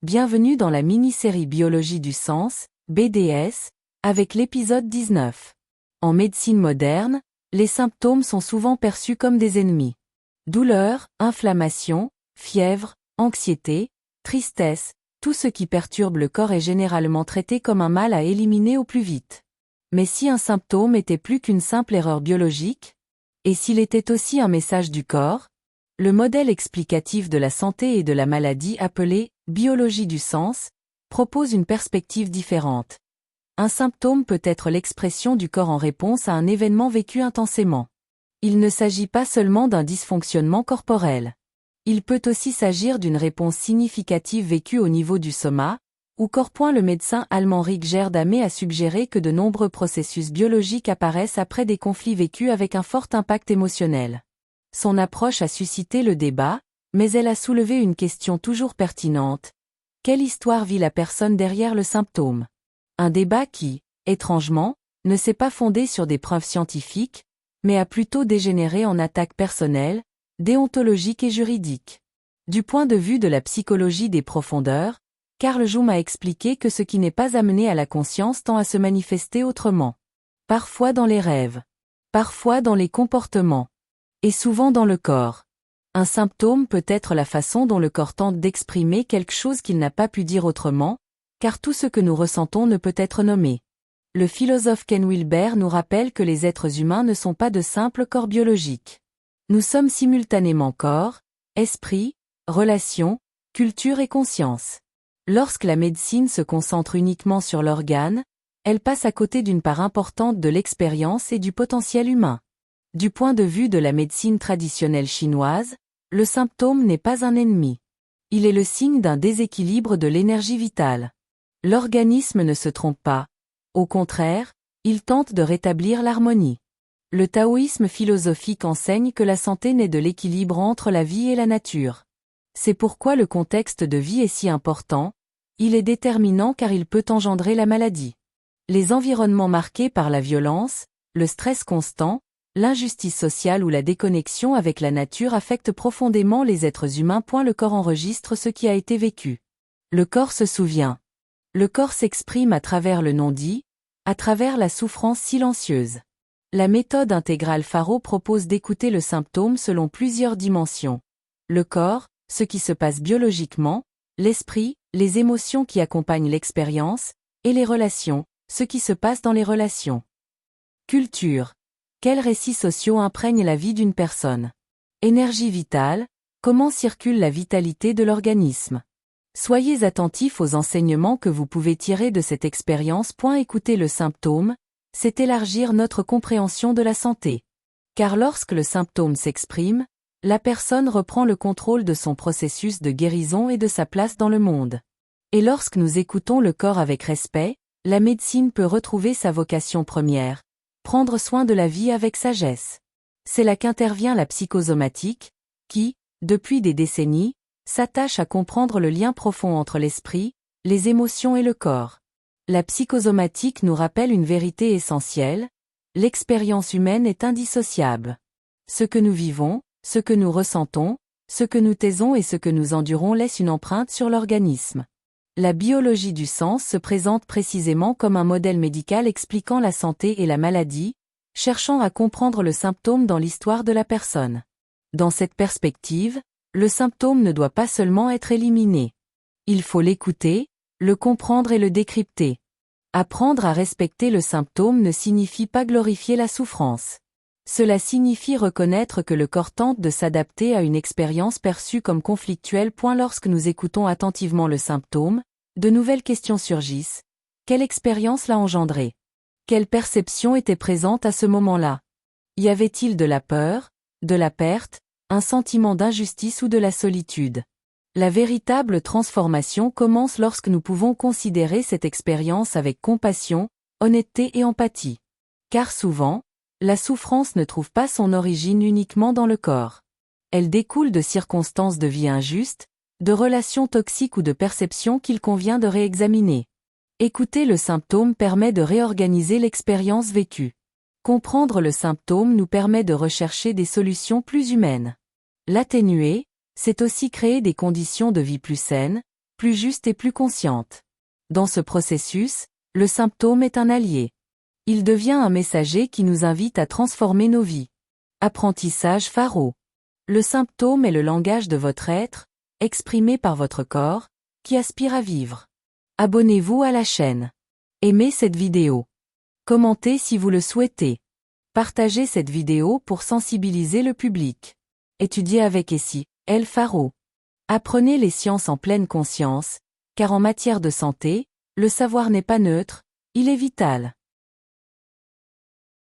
Bienvenue dans la mini-série Biologie du sens, BDS, avec l'épisode 19. En médecine moderne, les symptômes sont souvent perçus comme des ennemis. Douleur, inflammation, fièvre, anxiété, tristesse, tout ce qui perturbe le corps est généralement traité comme un mal à éliminer au plus vite. Mais si un symptôme était plus qu'une simple erreur biologique? Et s'il était aussi un message du corps? Le modèle explicatif de la santé et de la maladie appelé « biologie du sens » propose une perspective différente. Un symptôme peut être l'expression du corps en réponse à un événement vécu intensément. Il ne s'agit pas seulement d'un dysfonctionnement corporel. Il peut aussi s'agir d'une réponse significative vécue au niveau du soma, où corps. Le médecin allemand Rick Damé a suggéré que de nombreux processus biologiques apparaissent après des conflits vécus avec un fort impact émotionnel. Son approche a suscité le débat, mais elle a soulevé une question toujours pertinente. Quelle histoire vit la personne derrière le symptôme? Un débat qui, étrangement, ne s'est pas fondé sur des preuves scientifiques, mais a plutôt dégénéré en attaques personnelles, déontologiques et juridiques. Du point de vue de la psychologie des profondeurs, Carl Jung a expliqué que ce qui n'est pas amené à la conscience tend à se manifester autrement. Parfois dans les rêves. Parfois dans les comportements. Et souvent dans le corps. Un symptôme peut être la façon dont le corps tente d'exprimer quelque chose qu'il n'a pas pu dire autrement, car tout ce que nous ressentons ne peut être nommé. Le philosophe Ken Wilber nous rappelle que les êtres humains ne sont pas de simples corps biologiques. Nous sommes simultanément corps, esprit, relation, culture et conscience. Lorsque la médecine se concentre uniquement sur l'organe, elle passe à côté d'une part importante de l'expérience et du potentiel humain. Du point de vue de la médecine traditionnelle chinoise, le symptôme n'est pas un ennemi. Il est le signe d'un déséquilibre de l'énergie vitale. L'organisme ne se trompe pas. Au contraire, il tente de rétablir l'harmonie. Le taoïsme philosophique enseigne que la santé naît de l'équilibre entre la vie et la nature. C'est pourquoi le contexte de vie est si important, il est déterminant car il peut engendrer la maladie. Les environnements marqués par la violence, le stress constant, l'injustice sociale ou la déconnexion avec la nature affectent profondément les êtres humains. Le corps enregistre ce qui a été vécu. Le corps se souvient. Le corps s'exprime à travers le non-dit, à travers la souffrance silencieuse. La méthode intégrale Faro propose d'écouter le symptôme selon plusieurs dimensions. Le corps, ce qui se passe biologiquement, l'esprit, les émotions qui accompagnent l'expérience, et les relations, ce qui se passe dans les relations. Culture. Quels récits sociaux imprègnent la vie d'une personne? Énergie vitale, comment circule la vitalité de l'organisme? Soyez attentifs aux enseignements que vous pouvez tirer de cette expérience. Écouter le symptôme, c'est élargir notre compréhension de la santé. Car lorsque le symptôme s'exprime, la personne reprend le contrôle de son processus de guérison et de sa place dans le monde. Et lorsque nous écoutons le corps avec respect, la médecine peut retrouver sa vocation première. Prendre soin de la vie avec sagesse. C'est là qu'intervient la psychosomatique, qui, depuis des décennies, s'attache à comprendre le lien profond entre l'esprit, les émotions et le corps. La psychosomatique nous rappelle une vérité essentielle, l'expérience humaine est indissociable. Ce que nous vivons, ce que nous ressentons, ce que nous taisons et ce que nous endurons laisse une empreinte sur l'organisme. La biologie du sens se présente précisément comme un modèle médical expliquant la santé et la maladie, cherchant à comprendre le symptôme dans l'histoire de la personne. Dans cette perspective, le symptôme ne doit pas seulement être éliminé. Il faut l'écouter, le comprendre et le décrypter. Apprendre à respecter le symptôme ne signifie pas glorifier la souffrance. Cela signifie reconnaître que le corps tente de s'adapter à une expérience perçue comme conflictuelle. Lorsque nous écoutons attentivement le symptôme, de nouvelles questions surgissent. Quelle expérience l'a engendré? Quelle perception était présente à ce moment-là? Y avait-il de la peur, de la perte, un sentiment d'injustice ou de la solitude? La véritable transformation commence lorsque nous pouvons considérer cette expérience avec compassion, honnêteté et empathie. Car souvent, la souffrance ne trouve pas son origine uniquement dans le corps. Elle découle de circonstances de vie injustes, de relations toxiques ou de perceptions qu'il convient de réexaminer. Écouter le symptôme permet de réorganiser l'expérience vécue. Comprendre le symptôme nous permet de rechercher des solutions plus humaines. L'atténuer, c'est aussi créer des conditions de vie plus saines, plus juste et plus consciente. Dans ce processus, le symptôme est un allié. Il devient un messager qui nous invite à transformer nos vies. Apprentissage pharo. Le symptôme est le langage de votre être, exprimé par votre corps, qui aspire à vivre. Abonnez-vous à la chaîne. Aimez cette vidéo. Commentez si vous le souhaitez. Partagez cette vidéo pour sensibiliser le public. Étudiez avec El Faro. Apprenez les sciences en pleine conscience, car en matière de santé, le savoir n'est pas neutre, il est vital.